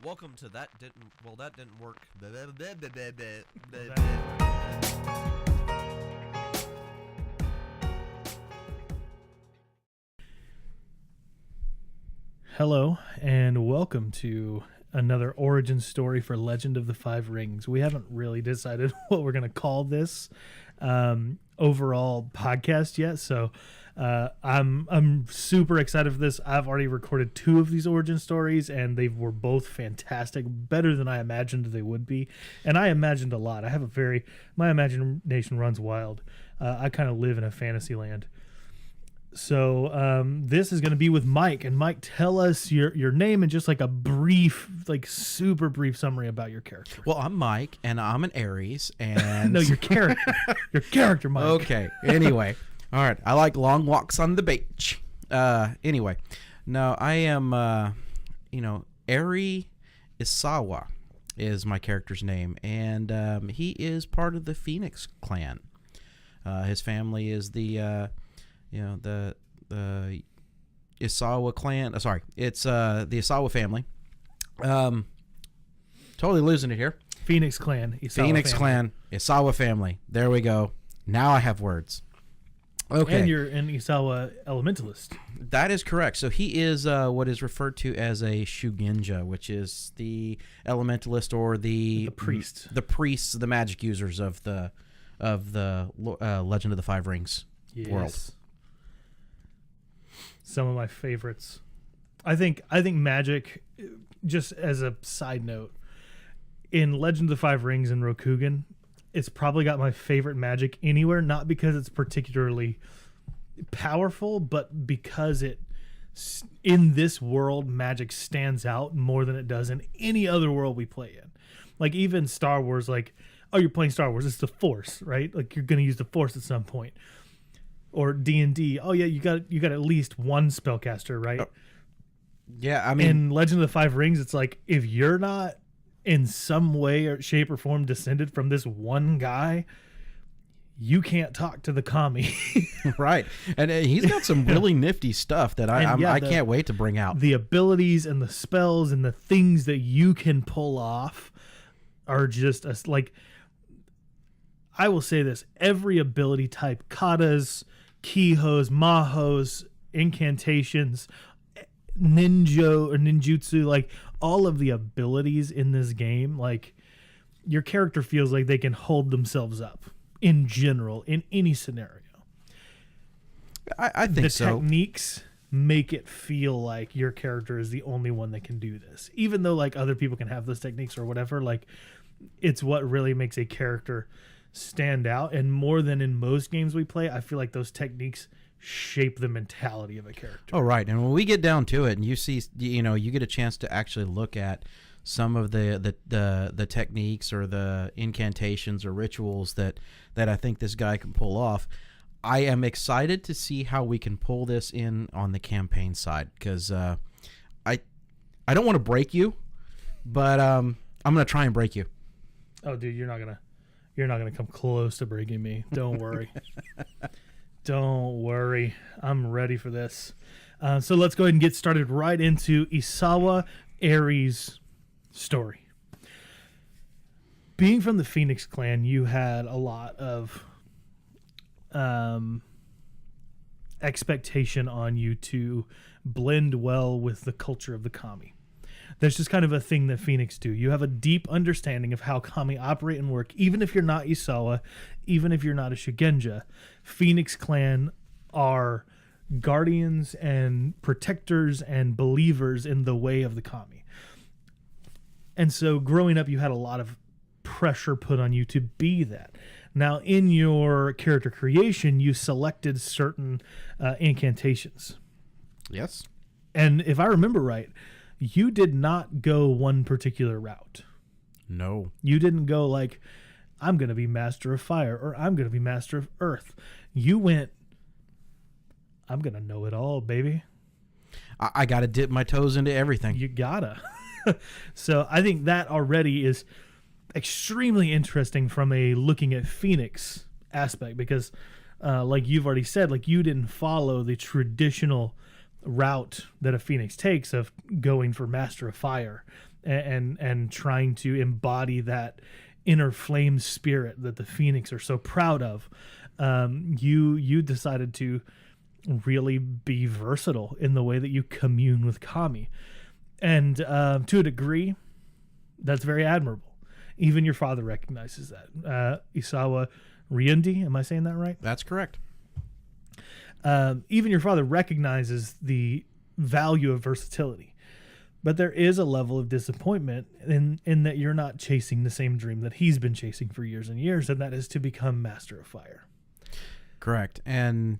Welcome to That Didn't Work. Hello, and welcome to another origin story for Legend of the Five Rings. We haven't really decided what we're going to call this overall podcast yet, so I'm super excited for this. I've already recorded 2 of these origin stories, and they were both fantastic, better than I imagined they would be. And I imagined a lot. My imagination runs wild. I kind of live in a fantasy land. So this is going to be with Mike. And Mike, tell us your name and just like a brief, like super brief summary about your character. Well, I'm Mike, and I'm an Aries, and... No, your character. Your character, Mike. Okay, anyway. All right, I like long walks on the beach. Anyway, no, I am, Airie Isawa is my character's name, and he is part of the Phoenix clan. His family is the Isawa clan. It's the Isawa family. Totally losing it here. Phoenix clan. Isawa family. There we go. Now I have words. Okay. And you're an Isawa elementalist. That is correct. So he is what is referred to as a Shuginja, which is the elementalist or the priest. The priests, the magic users of the Legend of the Five Rings world. Some of my favorites. I think magic, just as a side note, in Legend of the Five Rings and Rokugan, it's probably got my favorite magic anywhere, not because it's particularly powerful, but because in this world, magic stands out more than it does in any other world we play in. Like even Star Wars, like, oh, you're playing Star Wars, it's the Force, right? Like you're going to use the Force at some point. Or D&D, oh yeah, you got at least one spellcaster, right? Yeah, I mean, in Legend of the Five Rings, it's like if you're not in some way or shape or form descended from this one guy, you can't talk to the kami. Right. And he's got some really nifty stuff that I can't wait to bring out. The abilities and the spells and the things that you can pull off are just like, I will say this, every ability type, katas, kihos, mahos, incantations, ninjutsu, like all of the abilities in this game, like your character feels like they can hold themselves up in general in any scenario. I think so. The techniques make it feel like your character is the only one that can do this, even though like other people can have those techniques or whatever. Like it's what really makes a character stand out, and more than in most games we play, I feel like those techniques shape the mentality of a character. Oh, right. And when we get down to it and you see, you get a chance to actually look at some of the techniques or the incantations or rituals that I think this guy can pull off, I am excited to see how we can pull this in on the campaign side, because I don't want to break you, but I'm going to try and break you. Oh, dude, you're not gonna come close to breaking me. Don't worry. Don't worry. I'm ready for this. So let's go ahead and get started right into Isawa Airie's story. Being from the Phoenix clan, you had a lot of expectation on you to blend well with the culture of the kami. That's just kind of a thing that Phoenix do. You have a deep understanding of how kami operate and work, even if you're not Isawa, even if you're not a Shugenja. Phoenix clan are guardians and protectors and believers in the way of the kami. And so growing up, you had a lot of pressure put on you to be that. Now, in your character creation, you selected certain incantations. Yes. And if I remember right, you did not go one particular route. No. You didn't go like, I'm going to be master of fire or I'm going to be master of earth. You went, I'm going to know it all, baby. I got to dip my toes into everything. You gotta. So I think that already is extremely interesting from a looking at Phoenix aspect, because like you've already said, like you didn't follow the traditional route that a Phoenix takes of going for Master of Fire. and trying to embody that inner flame spirit that the Phoenix are so proud of. You decided to really be versatile in the way that you commune with kami, and to a degree, that's very admirable. Even your father recognizes that. Isawa Airie, am I saying that right? That's correct. Even your father recognizes the value of versatility, but there is a level of disappointment in that you're not chasing the same dream that he's been chasing for years and years, and that is to become Master of Fire. Correct. And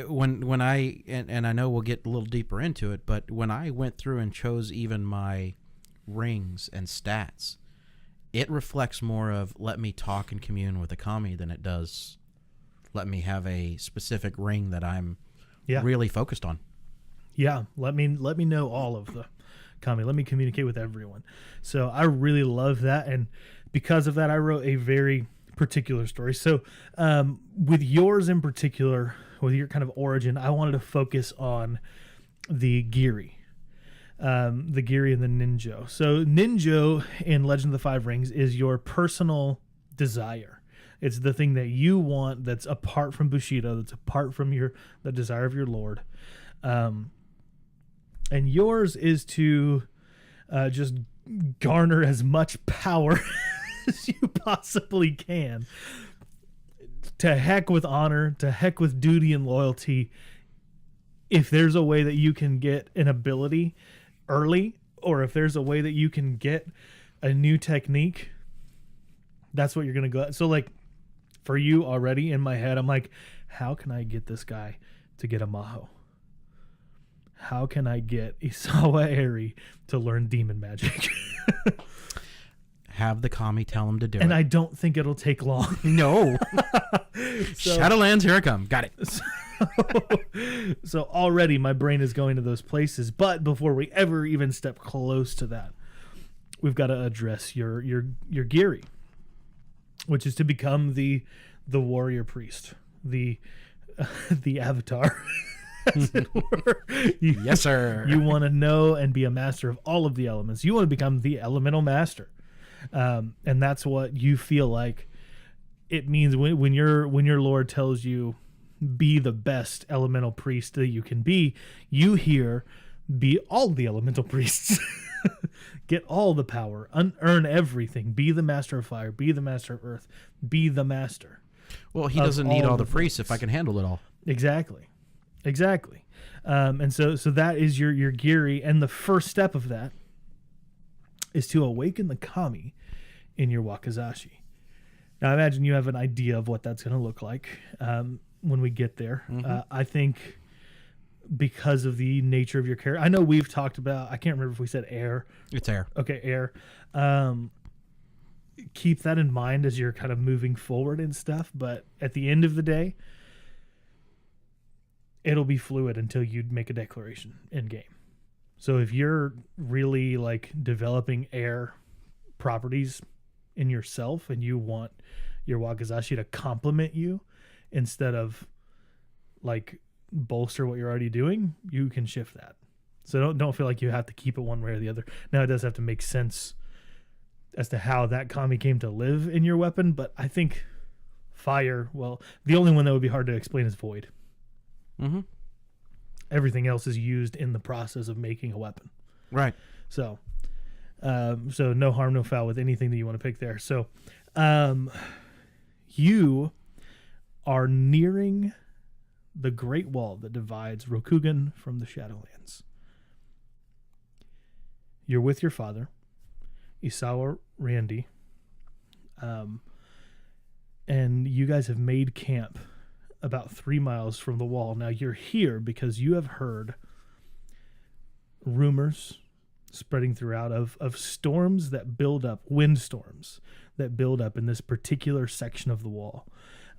when I and I know we'll get a little deeper into it, but when I went through and chose even my rings and stats, it reflects more of let me talk and commune with a kami than it does let me have a specific ring that I'm really focused on. Yeah, let me know all of the kami. Let me communicate with everyone. So I really love that, and because of that, I wrote a very particular story. So with yours in particular, with your kind of origin, I wanted to focus on the Giri. The Giri and the Ninjo. So Ninjo in Legend of the Five Rings is your personal desire. It's the thing that you want that's apart from Bushido, that's apart from the desire of your lord. And yours is to just garner as much power as you possibly can. To heck with honor, to heck with duty and loyalty. If there's a way that you can get an ability early, or if there's a way that you can get a new technique, that's what you're going to go at. So like for you already in my head, I'm like, how can I get this guy to get a Maho? How can I get Isawa Airie to learn demon magic? Have the kami tell him to do it. And I don't think it'll take long. No. Shadowlands, here I come. Got it. So already my brain is going to those places. But before we ever even step close to that, we've got to address your Giri, which is to become the warrior priest, the avatar. As it were. Yes, sir. You want to know and be a master of all of the elements. You want to become the elemental master. And that's what you feel like it means when your Lord tells you be the best elemental priest that you can be. You hear be all the elemental priests. Get all the power, earn everything, be the master of fire, be the master of earth, be the master. Well, he doesn't need all the priests things. if I can handle it all. Exactly. And so that is your Giri, and the first step of that is to awaken the kami in your wakizashi. Now, I imagine you have an idea of what that's going to look like when we get there. Mm-hmm. I think because of the nature of your character, I know we've talked about, I can't remember if we said air. It's air. Okay, air. Keep that in mind as you're kind of moving forward and stuff, but at the end of the day, it'll be fluid until you make a declaration in game. So if you're really like developing air properties in yourself and you want your wakizashi to complement you instead of like bolster what you're already doing, you can shift that. So don't feel like you have to keep it one way or the other. Now it does have to make sense as to how that kami came to live in your weapon, but I think fire, well, the only one that would be hard to explain is void. Mm-hmm. Everything else is used in the process of making a weapon. Right. So no harm, no foul with anything that you want to pick there. So, you are nearing the Great Wall that divides Rokugan from the Shadowlands. You're with your father, Isawa Airie, and you guys have made camp about 3 miles from the wall. Now you're here because you have heard rumors spreading throughout of storms that build up, windstorms that build up in this particular section of the wall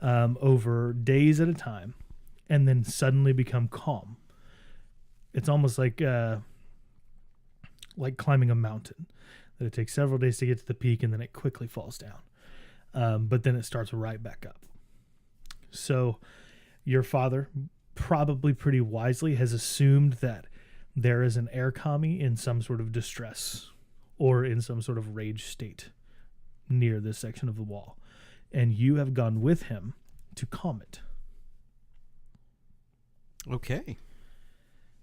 over days at a time and then suddenly become calm. It's almost like climbing a mountain, that it takes several days to get to the peak and then it quickly falls down. But then it starts right back up. So your father, probably pretty wisely, has assumed that there is an air kami in some sort of distress or in some sort of rage state near this section of the wall. And you have gone with him to calm it. Okay.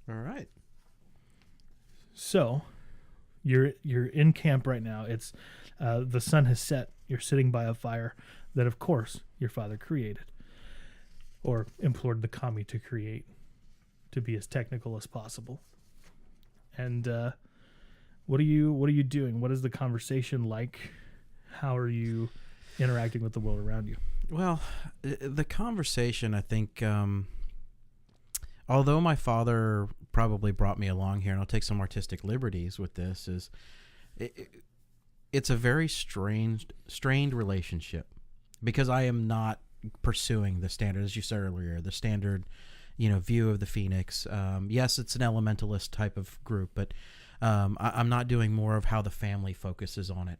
All right. So you're in camp right now. It's the sun has set. You're sitting by a fire that, of course, your father created or implored the kami to create, to be as technical as possible. And what are you doing? What is the conversation like? How are you interacting with the world around you? Well, the conversation, I think, although my father probably brought me along here, and I'll take some artistic liberties with this, is it's a very strained relationship, because I am not pursuing the standard, as you said earlier, the standard, view of the Phoenix. Yes, it's an elementalist type of group, but I'm not doing more of how the family focuses on it.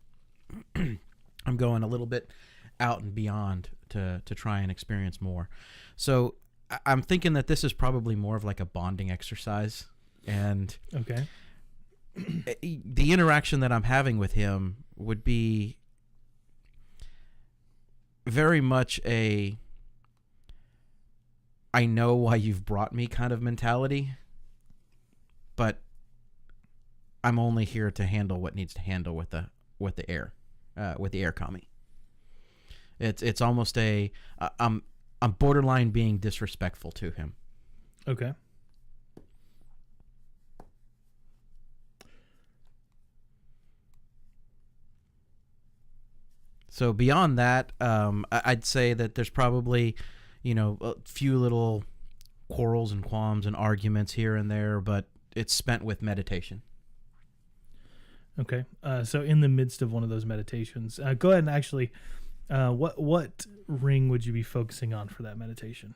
I'm going a little bit out and beyond to try and experience more. So I'm thinking that this is probably more of like a bonding exercise. And okay, the interaction that I'm having with him would be very much a I know why you've brought me kind of mentality, but I'm only here to handle what needs to handle with the air kami. It's almost I'm borderline being disrespectful to him. Okay. So beyond that, I'd say that there's probably, a few little quarrels and qualms and arguments here and there, but it's spent with meditation. Okay. So in the midst of one of those meditations, go ahead and actually, what ring would you be focusing on for that meditation?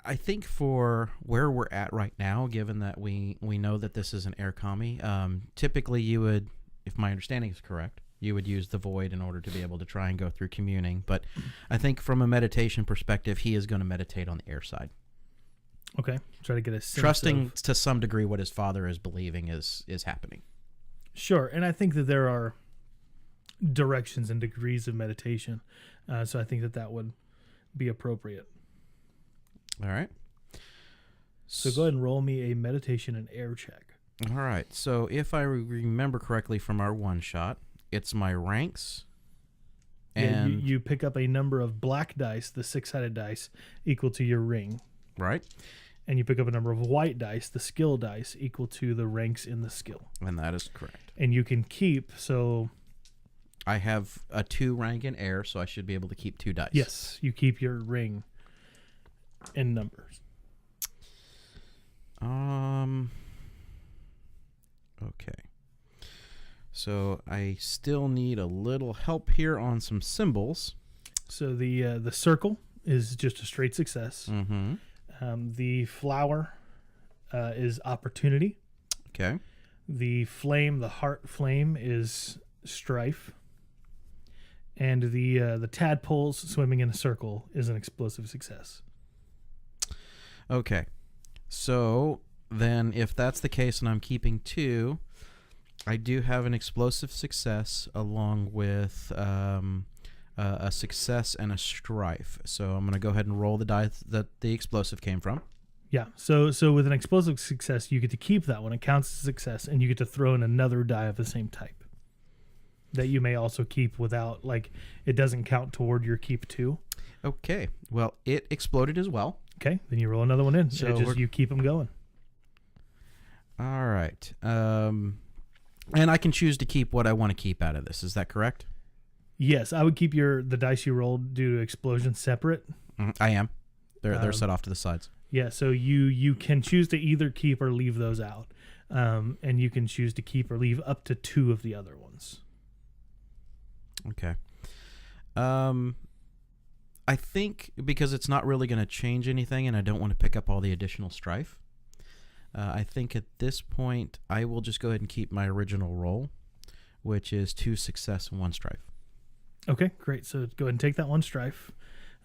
I think for where we're at right now, given that we know that this is an air kami, typically you would, if my understanding is correct, you would use the void in order to be able to try and go through communing. But I think from a meditation perspective, he is going to meditate on the air side. Okay. Try to get a sense trusting to some degree what his father is believing is happening. Sure. And I think that there are directions and degrees of meditation. So I think that would be appropriate. All right. So go ahead and roll me a meditation and air check. All right. So if I remember correctly from our one shot, it's my ranks. And you pick up a number of black dice, the 6-sided dice, equal to your ring. Right. And you pick up a number of white dice, the skill dice, equal to the ranks in the skill. And that is correct. And you can keep, so... I have a 2 rank in air, so I should be able to keep 2 dice. Yes, you keep your ring in numbers. Okay. So I still need a little help here on some symbols. So the circle is just a straight success. Mm-hmm. The flower is opportunity. Okay. The flame, the heart flame, is strife. And the tadpoles swimming in a circle is an explosive success. Okay. So then if that's the case and I'm keeping 2, I do have an explosive success along with a success and a strife. So I'm going to go ahead and roll the die that the explosive came from. Yeah. So with an explosive success, you get to keep that one. It counts as a success, and you get to throw in another die of the same type that you may also keep without, like, it doesn't count toward your keep 2. Okay. Well, it exploded as well. Okay. Then you roll another one in. So you keep them going. All right. And I can choose to keep what I want to keep out of this. Is that correct? Yes, I would keep the dice you rolled due to explosion separate. I am. They're set off to the sides. Yeah, so you can choose to either keep or leave those out, and you can choose to keep or leave up to 2 of the other ones. Okay. I think because it's not really going to change anything, and I don't want to pick up all the additional strife. I think at this point, I will just go ahead and keep my original roll, which is 2 success and 1 strife. Okay, great. So go ahead and take that 1 strife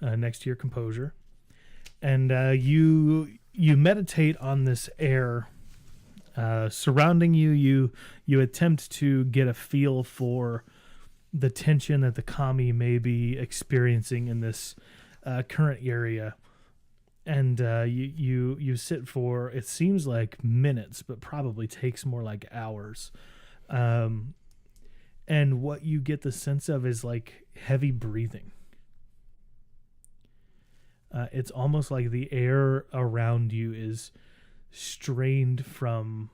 next to your composure. And you meditate on this air Surrounding you, you attempt to get a feel for the tension that the kami may be experiencing in this current area. And you sit for, it seems like minutes, but probably takes more like hours. And what you get the sense of is like heavy breathing. It's almost like the air around you is strained from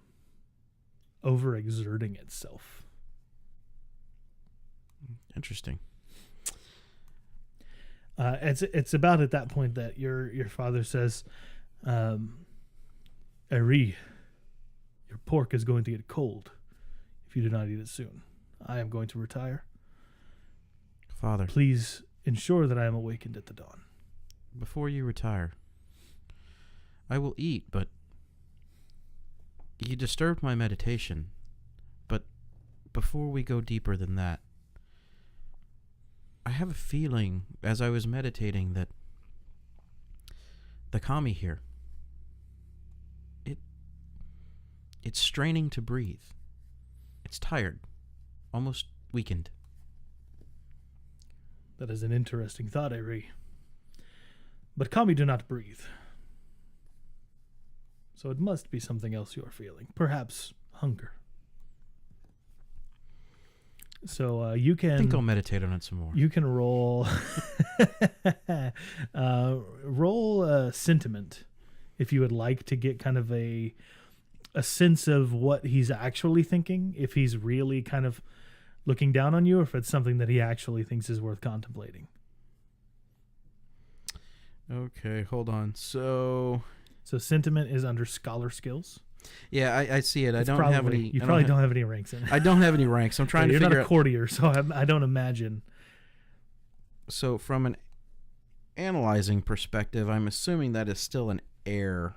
overexerting itself. Interesting. It's about at that point that your father says, Airie, your pork is going to get cold if you do not eat it soon. I am going to retire. Father, Please ensure that I am awakened at the dawn. before you retire, I will eat, but you disturbed my meditation. But before we go deeper than that, I have a feeling as I was meditating that the kami here, it's straining to breathe. It's tired, almost weakened. That is an interesting thought, Airie. But kami do not breathe. So it must be something else you are feeling. Perhaps hunger. So you can... I think I'll meditate on it some more. You can roll... roll sentiment if you would like to get kind of a sense of what he's actually thinking. If he's really kind of looking down on you, or if it's something that he actually thinks is worth contemplating. Okay, hold on. So sentiment is under scholar skills. yeah, I see it. It's I don't have any. You probably don't have any ranks in it. I don't have any ranks. I'm trying to You're figure not a out. courtier, so I don't imagine. So from an analyzing perspective, I'm assuming that is still an air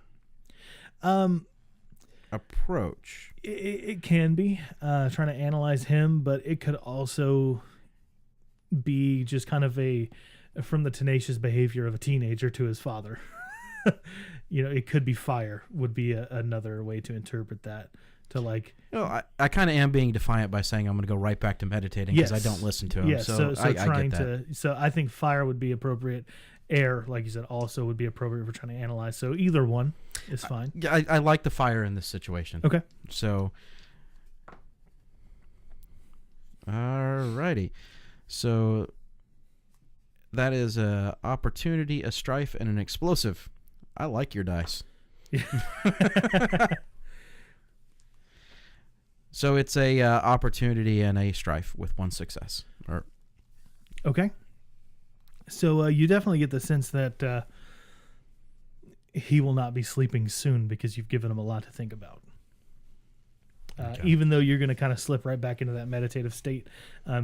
approach. It can be trying to analyze him, but it could also be just kind of from the tenacious behavior of a teenager to his father. It could be fire would be another way to interpret that. To like, I kind of am being defiant by saying I'm going to go right back to meditating because I don't listen to him. Yes, so I trying get that. So I think fire would be appropriate. Air, like you said, also would be appropriate for trying to analyze. So either one is fine. I like the fire in this situation. Okay. So, alrighty. So that is a opportunity, a strife, and an explosive. I like your dice. So it's a opportunity and a strife with one success. Okay. So you definitely get the sense that he will not be sleeping soon because you've given him a lot to think about. Okay. Even though you're going to kind of slip right back into that meditative state,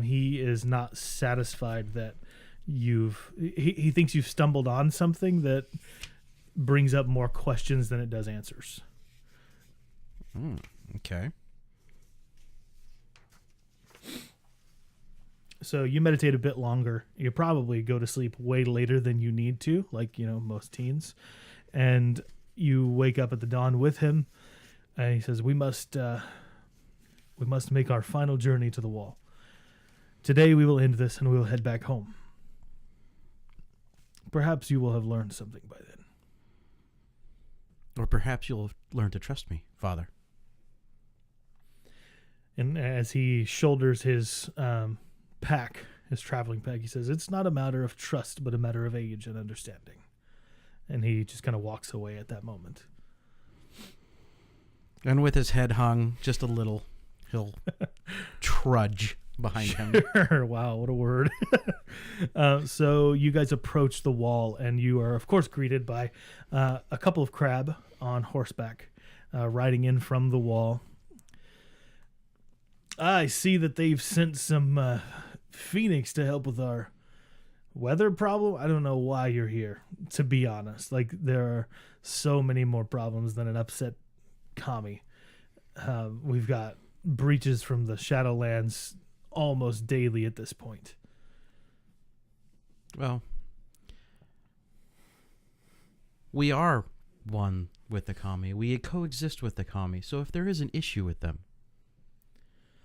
he is not satisfied that he thinks you've stumbled on something that brings up more questions than it does answers. Okay. So you meditate a bit longer. You probably go to sleep way later than you need to, like, most teens. And you wake up at the dawn with him. And he says, we must make our final journey to the wall. Today we will end this and we will head back home. Perhaps you will have learned something by then. Or perhaps you'll learn to trust me, Father. And as he shoulders his pack, his traveling pack, he says, it's not a matter of trust, but a matter of age and understanding. And he just kind of walks away at that moment. And with his head hung just a little, he'll trudge behind him. Sure. Wow, what a word. So you guys approach the wall, and you are, of course, greeted by a couple of crab on horseback riding in from the wall. I see that they've sent some Phoenix to help with our weather problem. I don't know why you're here, to be honest. Like, there are so many more problems than an upset kami. We've got breaches from the Shadowlands almost daily at this point. Well, we are one with the kami. We coexist with the kami. So if there is an issue with them,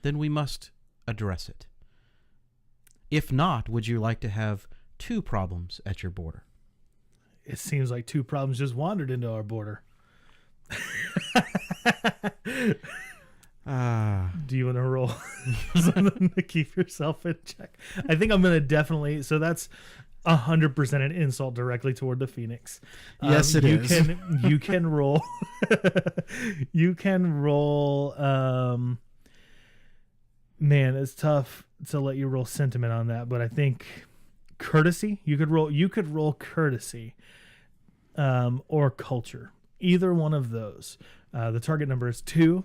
then we must address it. If not, would you like to have 2 problems at your border? It seems like 2 problems just wandered into our border. Do you want to roll something to keep yourself in check? I think I'm going to definitely. So that's 100% an insult directly toward the Phoenix. Yes, it is. You can roll. You can roll. Man, it's tough to let you roll sentiment on that, but I think courtesy. You could roll courtesy, or culture. Either one of those. The target number is 2.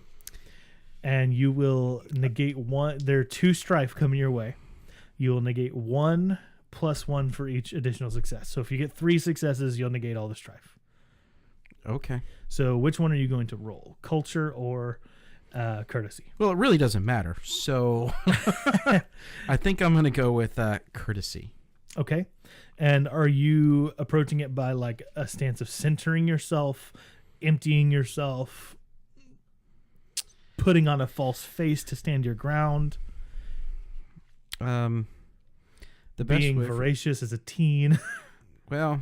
And you will negate 1. There are 2 strife coming your way. You will negate 1 + 1 for each additional success. So if you get 3 successes, you'll negate all the strife. Okay. So which one are you going to roll? Culture or courtesy? Well, it really doesn't matter. So I think I'm going to go with courtesy. Okay. And are you approaching it by like a stance of centering yourself, emptying yourself, putting on a false face to stand your ground? The best being voracious as a teen. Well,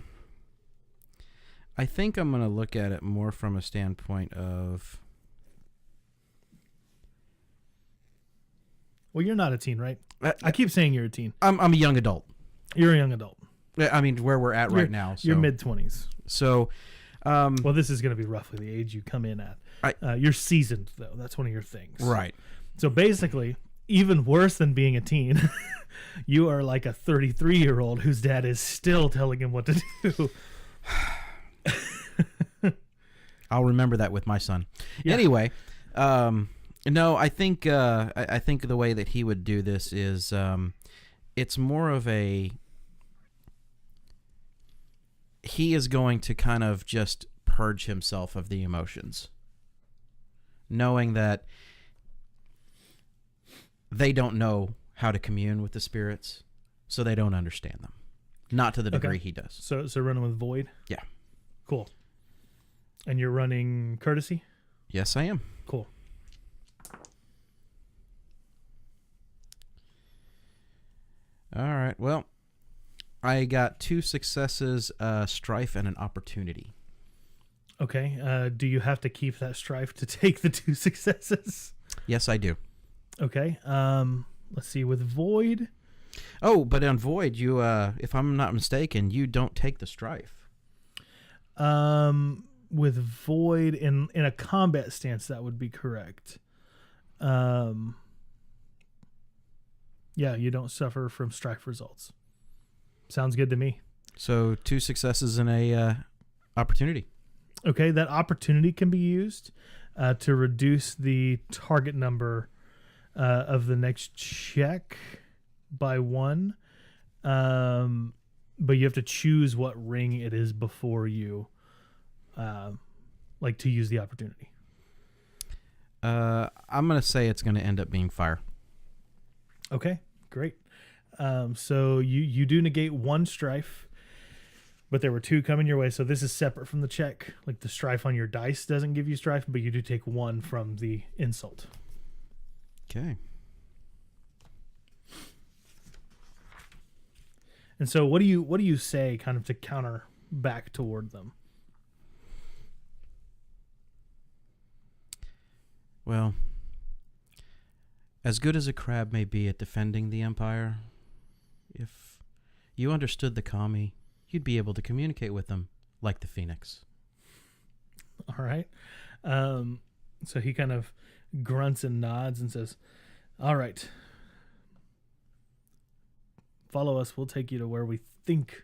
I think I'm going to look at it more from a standpoint of... Well, you're not a teen, right? I keep saying you're a teen. I'm a young adult. You're a young adult. I mean, where we're at right now. So. You're mid-20s. So... well, this is going to be roughly the age you come in at. You're seasoned, though. That's one of your things. Right. So basically, even worse than being a teen, you are like a 33-year-old whose dad is still telling him what to do. I'll remember that with my son. Yeah. Anyway, no, I think the way that he would do this is it's more of a... He is going to kind of just purge himself of the emotions, knowing that they don't know how to commune with the spirits, so they don't understand them. Not to the degree he does. So running with Void? Yeah. Cool. And you're running Courtesy? Yes, I am. Cool. All right. Well, I got 2 successes, strife, and an opportunity. Okay. Do you have to keep that strife to take the 2 successes? Yes, I do. Okay. Let's see. With Void. Oh, but on Void, you, if I'm not mistaken, you don't take the strife. With Void in a combat stance, that would be correct. Yeah, you don't suffer from strife results. Sounds good to me. So 2 successes and a opportunity. Okay, that opportunity can be used to reduce the target number of the next check by 1. But you have to choose what ring it is before you like to use the opportunity. I'm going to say it's going to end up being fire. Okay, great. So you do negate 1 strife, but there were 2 coming your way. So this is separate from the check. Like the strife on your dice doesn't give you strife, but you do take 1 from the insult. Okay. And so what do you say kind of to counter back toward them? Well, as good as a crab may be at defending the Empire, if you understood the kami, you'd be able to communicate with them like the Phoenix. All right. So he kind of grunts and nods and says, all right, follow us. We'll take you to where we think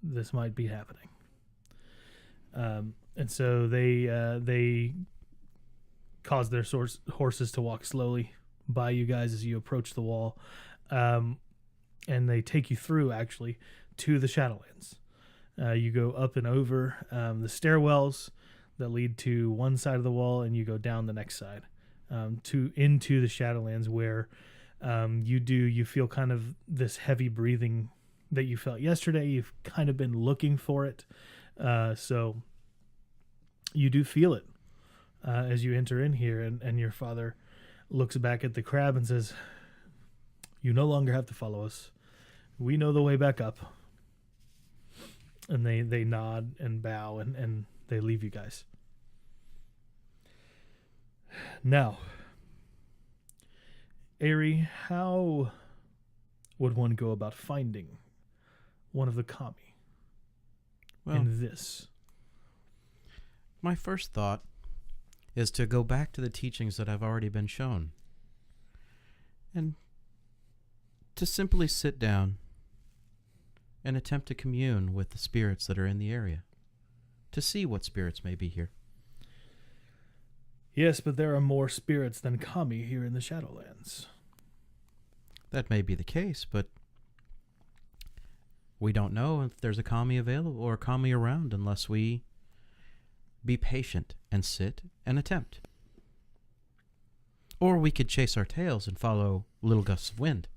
this might be happening. And so they cause their horses to walk slowly by you guys as you approach the wall. And they take you through, actually, to the Shadowlands. You go up and over the stairwells that lead to one side of the wall, and you go down the next side into the Shadowlands, where you feel kind of this heavy breathing that you felt yesterday. You've kind of been looking for it. So You do feel it as you enter in here, and your father looks back at the crab and says, "You no longer have to follow us. We know the way back up." And they nod and bow, and they leave you guys. Now, Airie, how would one go about finding one of the kami in this? My first thought is to go back to the teachings that have already been shown and to simply sit down and attempt to commune with the spirits that are in the area, to see what spirits may be here. Yes, but there are more spirits than kami here in the Shadowlands. That may be the case, but we don't know if there's a kami available or a kami around unless we be patient and sit and attempt. Or we could chase our tails and follow little gusts of wind.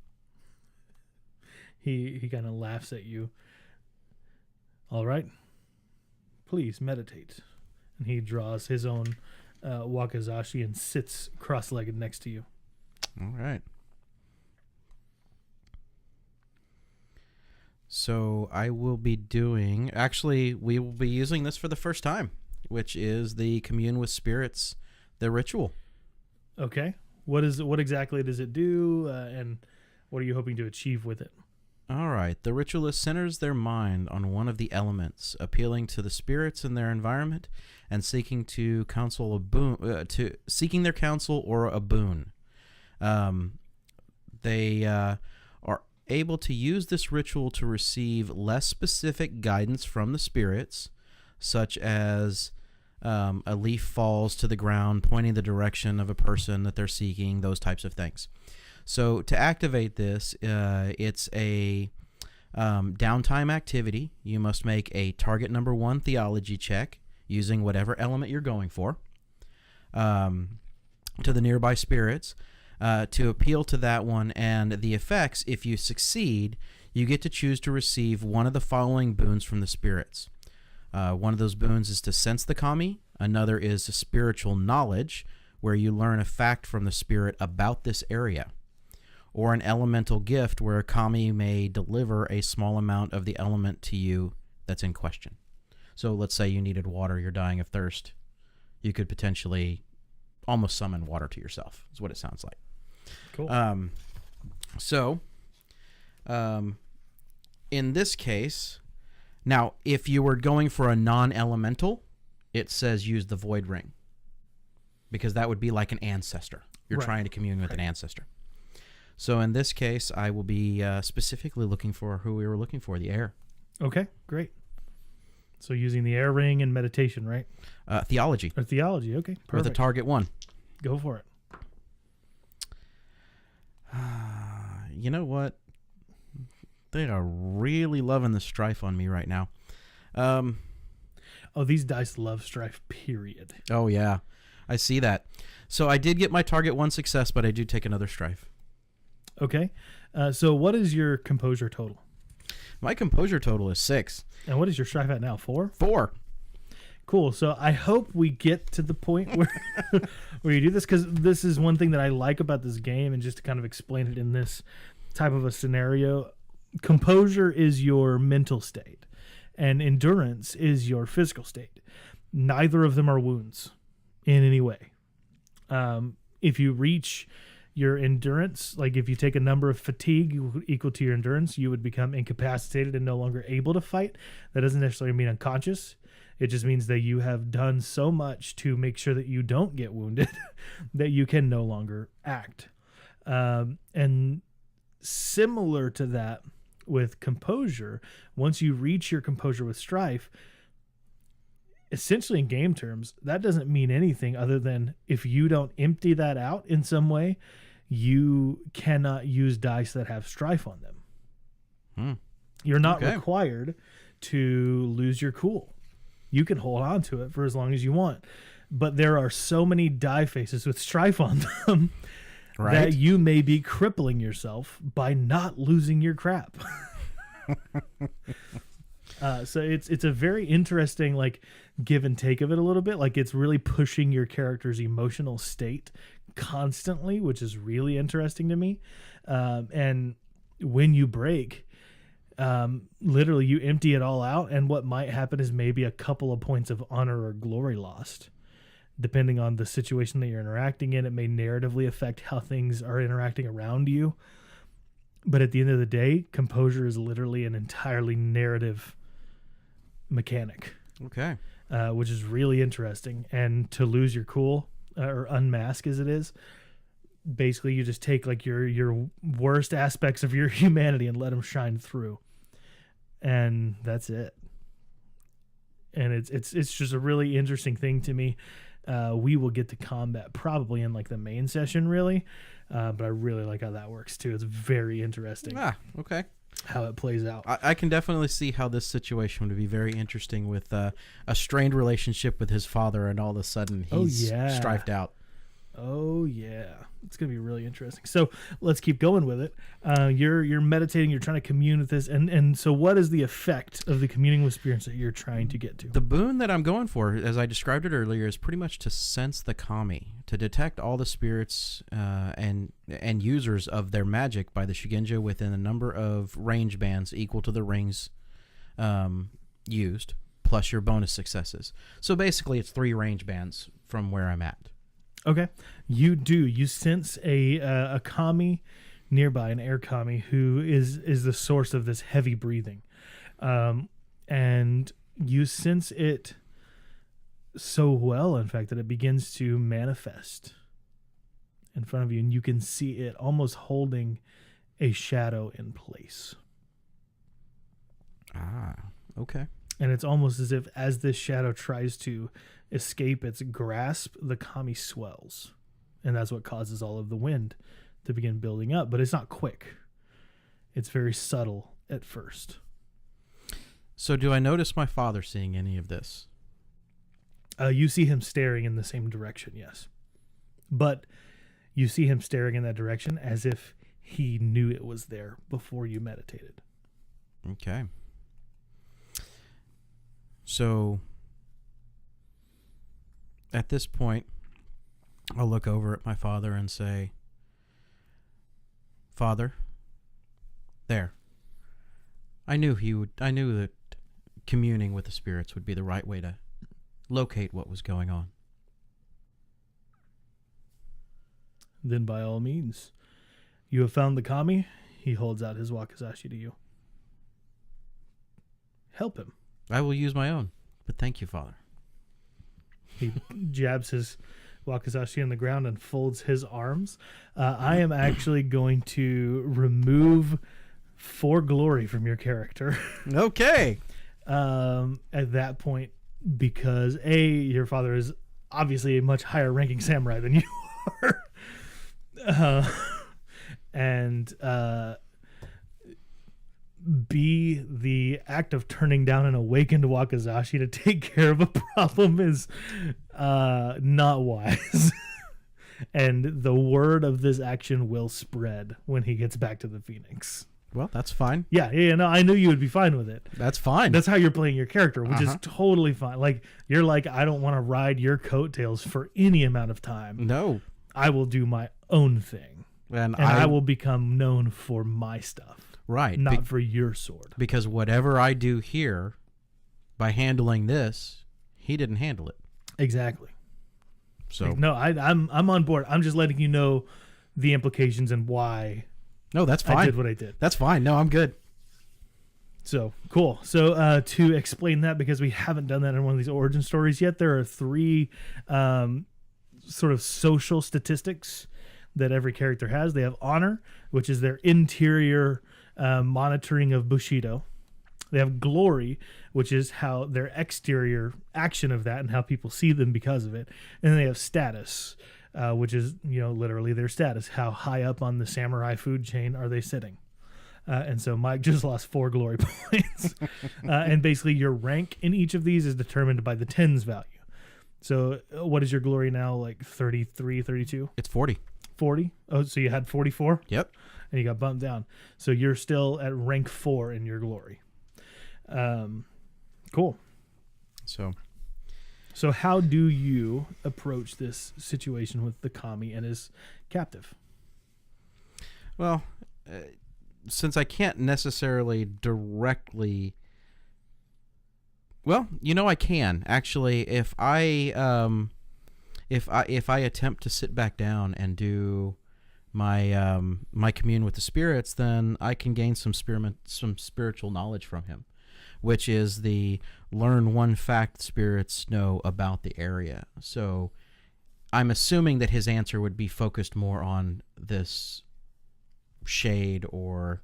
He kind of laughs at you. All right, please meditate. And he draws his own wakizashi and sits cross-legged next to you. All right. So I will be doing, actually, we will be using this for the first time, which is the Commune with Spirits, the ritual. Okay. What exactly does it do, and what are you hoping to achieve with it? All right. The ritualist centers their mind on one of the elements, appealing to the spirits in their environment and seeking to counsel a boon, seeking their counsel or a boon. They are able to use this ritual to receive less specific guidance from the spirits, such as a leaf falls to the ground, pointing the direction of a person that they're seeking, those types of things. So to activate this, it's a downtime activity. You must make a target number 1 theology check using whatever element you're going for to the nearby spirits to appeal to that one. And the effects, if you succeed, you get to choose to receive one of the following boons from the spirits. One of those boons is to sense the kami. Another is a spiritual knowledge, where you learn a fact from the spirit about this area. Or an elemental gift, where a kami may deliver a small amount of the element to you that's in question. So let's say you needed water, you're dying of thirst. You could potentially almost summon water to yourself, is what it sounds like. Cool. In this case, now, if you were going for a non-elemental, it says use the void ring, because that would be like an ancestor. You're trying to commune with an ancestor. So in this case, I will be specifically looking for who we were looking for, the air. Okay, great. So using the air ring and meditation, right? Theology. Or theology, okay, perfect. With a target 1. Go for it. You know what? They are really loving the strife on me right now. Oh, these dice love strife, period. Oh, yeah. I see that. So I did get my target 1 success, but I do take another strife. Okay. So what is your composure total? My composure total is 6. And what is your strife at now? 4? 4. Cool. So I hope we get to the point where where you do this, because this is one thing that I like about this game, and just to kind of explain it in this type of a scenario. Composure is your mental state, and endurance is your physical state. Neither of them are wounds in any way. If you reach your endurance, like if you take a number of fatigue equal to your endurance, you would become incapacitated and no longer able to fight. That doesn't necessarily mean unconscious. It just means that you have done so much to make sure that you don't get wounded that you can no longer act. And similar to that with composure, once you reach your composure with strife, essentially in game terms, that doesn't mean anything other than if you don't empty that out in some way, you cannot use dice that have strife on them. You're not required to lose your cool. You can hold on to it for as long as you want. But there are so many die faces with strife on them that you may be crippling yourself by not losing your crap. So it's a very interesting like give and take of it a little bit. Like it's really pushing your character's emotional state constantly, which is really interesting to me. And when you break, literally you empty it all out, and what might happen is maybe a couple of points of honor or glory lost. Depending on the situation that you're interacting in, it may narratively affect how things are interacting around you. But at the end of the day, composure is literally an entirely narrative mechanic. Okay. Which is really interesting. And to lose your cool, or unmask as it is, basically you just take like your worst aspects of your humanity and let them shine through. And that's it. And it's just a really interesting thing to me. We will get to combat probably in like the main session, really. But I really like how that works too. It's very interesting. Okay. How it plays out. I can definitely see how this situation would be very interesting with a strained relationship with his father, and all of a sudden he's strifed out. Oh yeah, it's gonna be really interesting. So let's keep going with it. You're meditating. You're trying to commune with this, and so what is the effect of the communing with spirits that you're trying to get to? The boon that I'm going for, as I described it earlier, is pretty much to sense the kami, to detect all the spirits and users of their magic by the Shuginja within a number of range bands equal to the rings used, plus your bonus successes. So basically, it's 3 range bands from where I'm at. Okay, you sense a kami nearby, an air kami, who is the source of this heavy breathing, and you sense it so well, in fact, that it begins to manifest in front of you, and you can see it almost holding a shadow in place. Okay. And it's almost as if as this shadow tries to escape its grasp, the kami swells. And that's what causes all of the wind to begin building up. But it's not quick. It's very subtle at first. So do I notice my father seeing any of this? You see him staring in the same direction, yes. But you see him staring in that direction as if he knew it was there before you meditated. Okay. So at this point, I'll look over at my father and say, Father, there. I knew that communing with the spirits would be the right way to locate what was going on. Then by all means, you have found the kami. He holds out his wakizashi to you. Help him. I will use my own, but thank you, Father. He jabs his wakizashi on the ground and folds his arms. I am actually going to remove 4 glory from your character. Okay. At that point, because your father is obviously a much higher ranking samurai than you are. And B, the act of turning down an awakened wakizashi to take care of a problem is not wise. And the word of this action will spread when he gets back to the Phoenix. Well, that's fine. Yeah, no, I knew you would be fine with it. That's fine. That's how you're playing your character, which is totally fine. Like, you're like, I don't want to ride your coattails for any amount of time. No. I will do my own thing. And I will become known for my stuff. Right. Not for your sword. Because whatever I do here, by handling this, he didn't handle it. Exactly. So no, I'm on board. I'm just letting you know the implications and why. No, that's fine. I did what I did. That's fine. No, I'm good. So cool. So to explain that, because we haven't done that in one of these origin stories yet, there are 3 sort of social statistics that every character has. They have honor, which is their interior monitoring of Bushido. They have glory, which is how their exterior action of that and how people see them because of it. And then they have status, which is, literally their status. How high up on the samurai food chain are they sitting? And so Mike just lost 4 glory points. And basically your rank in each of these is determined by the tens value. So what is your glory now? Like 33, 32? It's 40. 40? Oh, so you had 44? Yep. And you got bumped down. So you're still at rank 4 in your glory. Cool. So how do you approach this situation with the kami and his captive? Well, since I can't necessarily directly, well, I can actually if I attempt to sit back down and do my my commune with the spirits, then I can gain some spiritual knowledge from him, which is the learn one fact spirits know about the area. So I'm assuming that his answer would be focused more on this shade or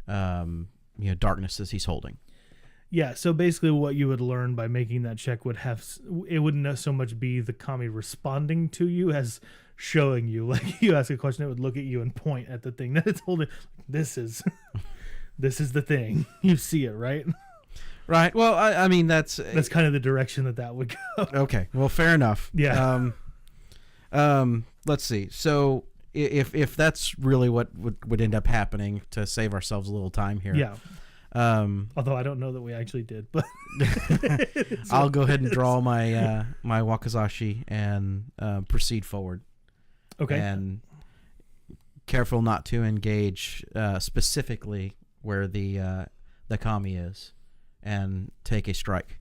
darkness as he's holding. Yeah, so basically what you would learn by making that check it wouldn't so much be the kami responding to you as showing you. Like, you ask a question, it would look at you and point at the thing that it's holding. This is the thing. You see it, right? Right. Well, I mean, that's kind of the direction that would go. Okay. Well, fair enough. Yeah. Let's see. So if that's really what would end up happening, to save ourselves a little time here. Yeah. Although I don't know that we actually did, but I'll go ahead and draw my my wakizashi and proceed forward. Okay. And careful not to engage specifically where the kami is, and take a strike.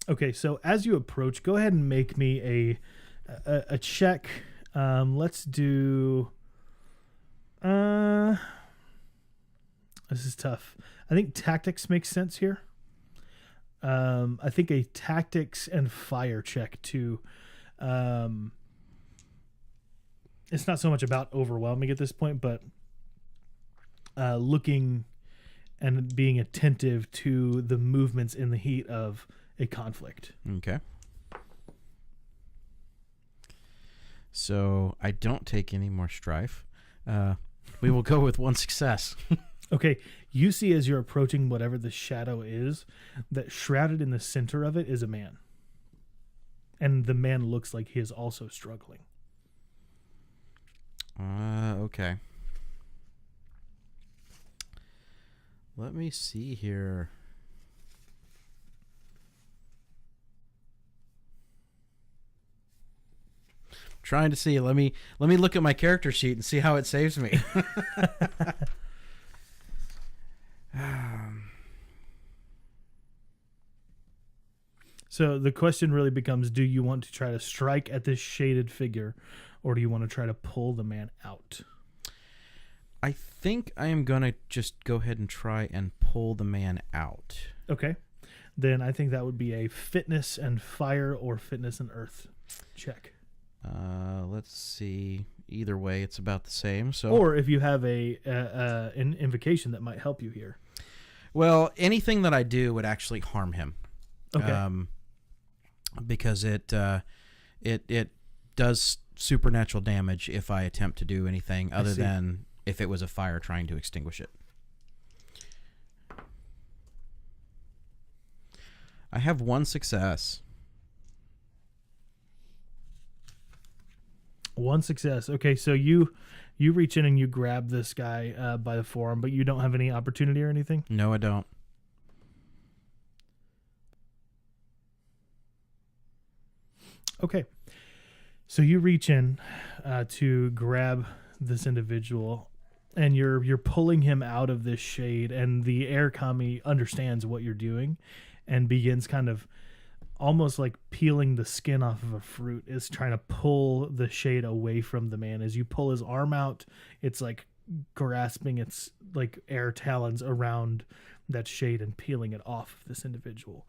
Okay, so as you approach, go ahead and make me a check. Let's do. This is tough. I think tactics makes sense here. I think a tactics and fire check too. It's not so much about overwhelming at this point, but looking and being attentive to the movements in the heat of a conflict. Okay. So I don't take any more strife. We will go with one success. Okay, you see as you're approaching whatever the shadow is, that shrouded in the center of it is a man. And the man looks like he is also struggling. Okay. Let me see here. Trying to see. Let me look at my character sheet and see how it saves me. So the question really becomes, do you want to try to strike at this shaded figure, or do you want to try to pull the man out? I think I am going to just go ahead and try and pull the man out. Okay. Then I think that would be a fitness and fire or fitness and earth check. Let's see. Either way, it's about the same. So, or if you have an invocation that might help you here. Well, anything that I do would actually harm him. Okay. Because it does supernatural damage if I attempt to do anything other than if it was a fire trying to extinguish it. I have one success. One success. Okay, so you reach in and you grab this guy by the forearm, but you don't have any opportunity or anything? No, I don't. Okay. So you reach in to grab this individual, and you're pulling him out of this shade, and the air kami understands what you're doing and begins kind of almost like peeling the skin off of a fruit, is trying to pull the shade away from the man. As you pull his arm out, it's like grasping its like air talons around that shade and peeling it off of this individual.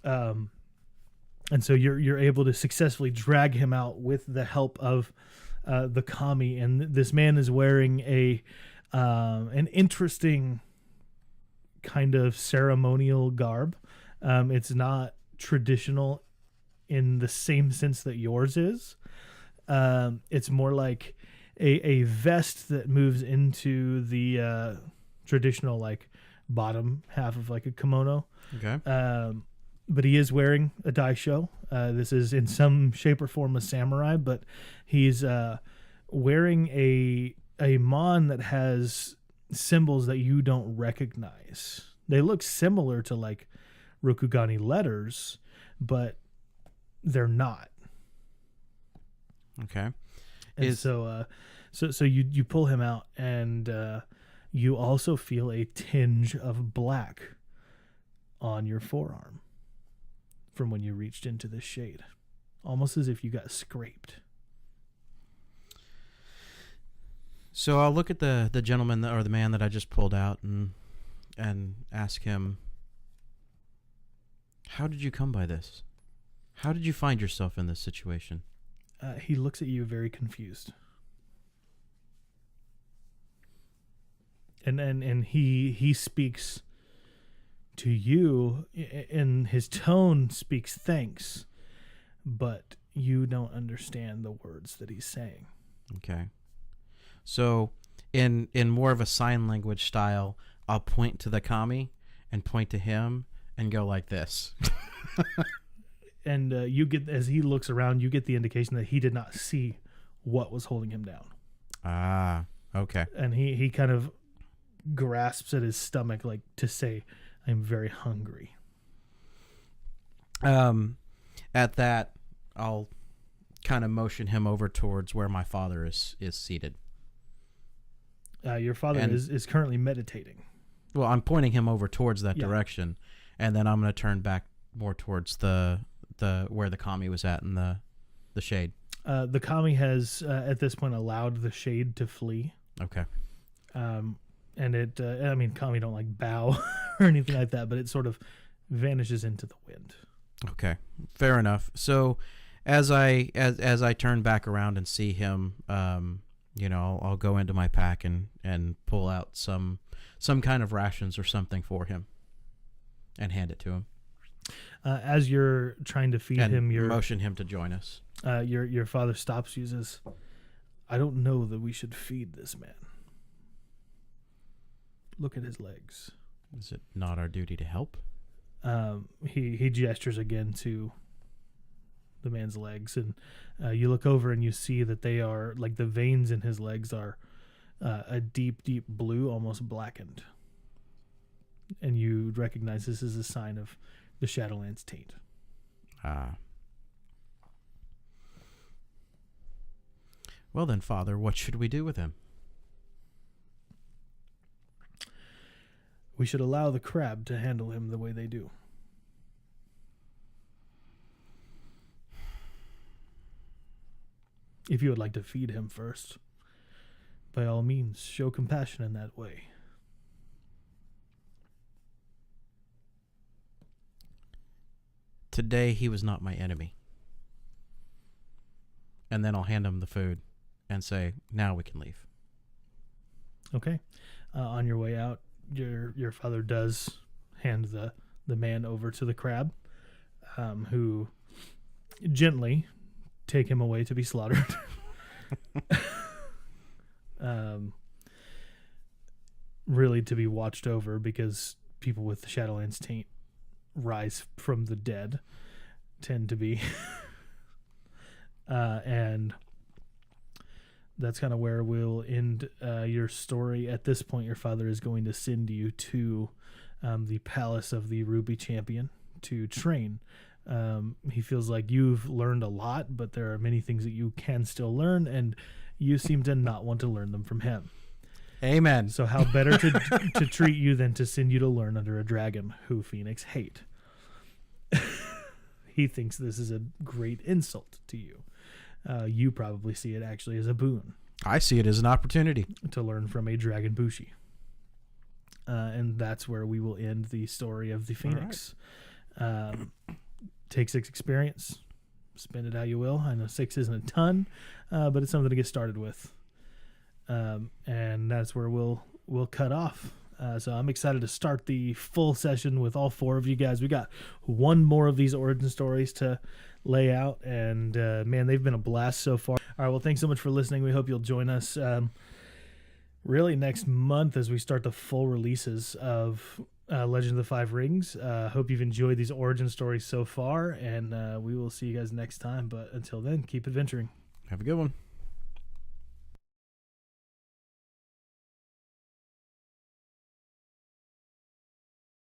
And so you're able to successfully drag him out with the help of the kami, and this man is wearing an interesting kind of ceremonial garb. It's not traditional in the same sense that yours is. It's more like a vest that moves into the traditional like bottom half of like a kimono. Okay. But he is wearing a daisho. This is in some shape or form a samurai, but he's wearing a mon that has symbols that you don't recognize. They look similar to like Rokugani letters, but they're not. Okay. And so you pull him out, and you also feel a tinge of black on your forearm from when you reached into the shade, almost as if you got scraped. So I'll look at the gentleman or the man that I just pulled out and ask him, how did you come by this? How did you find yourself in this situation? He looks at you very confused. And he speaks to you, and his tone speaks thanks, but you don't understand the words that he's saying. Okay. So in more of a sign language style, I'll point to the kami and point to him and go like this. And you get, as he looks around, you get the indication that he did not see what was holding him down. Ah, okay. And he kind of grasps at his stomach, like to say, I'm very hungry. At that, I'll kind of motion him over towards where my father is seated. Your father is currently meditating. Well, I'm pointing him over towards that direction, and then I'm going to turn back more towards the where the kami was at in the shade. The kami has at this point allowed the shade to flee. Okay. And it, I mean, kami don't like bow or anything like that, but it sort of vanishes into the wind. Okay, fair enough. So as I turn back around and see him, I'll go into my pack and pull out some kind of rations or something for him and hand it to him. As you're trying to feed him, you motion him to join us. Your father stops you, says, I don't know that we should feed this man. Look at his legs. Is it not our duty to help? He gestures again to the man's legs, and you look over and you see that they are, like, the veins in his legs are a deep blue, almost blackened. And you recognize this is a sign of the Shadowlands taint. Well then, Father, what should we do with him? We should allow the crab to handle him the way they do. If you would like to feed him first, by all means, show compassion in that way. Today he was not my enemy. And then I'll hand him the food and say, now we can leave. Okay. On your way out, your father does hand the man over to the crab, who gently take him away to be slaughtered. Really to be watched over, because people with the Shadowlands taint rise from the dead tend to be. And that's kind of where we'll end your story. At this point, your father is going to send you to the palace of the Ruby Champion to train. He feels like you've learned a lot, but there are many things that you can still learn, and you seem to not want to learn them from him. Amen. So how better to treat you than to send you to learn under a dragon who Phoenix hate. He thinks this is a great insult to you. You probably see it actually as a boon. I see it as an opportunity to learn from a dragon bushi. And that's where we will end the story of the Phoenix. Right. Take 6 experience. Spend it how you will. I know 6 isn't a ton, but it's something to get started with. And that's where we'll cut off. So I'm excited to start the full session with all 4 of you guys. We got one more of these origin stories to lay out, and man, they've been a blast so far. All right, well, thanks so much for listening. We hope you'll join us really next month as we start the full releases of Legend of the Five Rings. Hope you've enjoyed these origin stories so far, and we will see you guys next time. But until then, keep adventuring. Have a good one.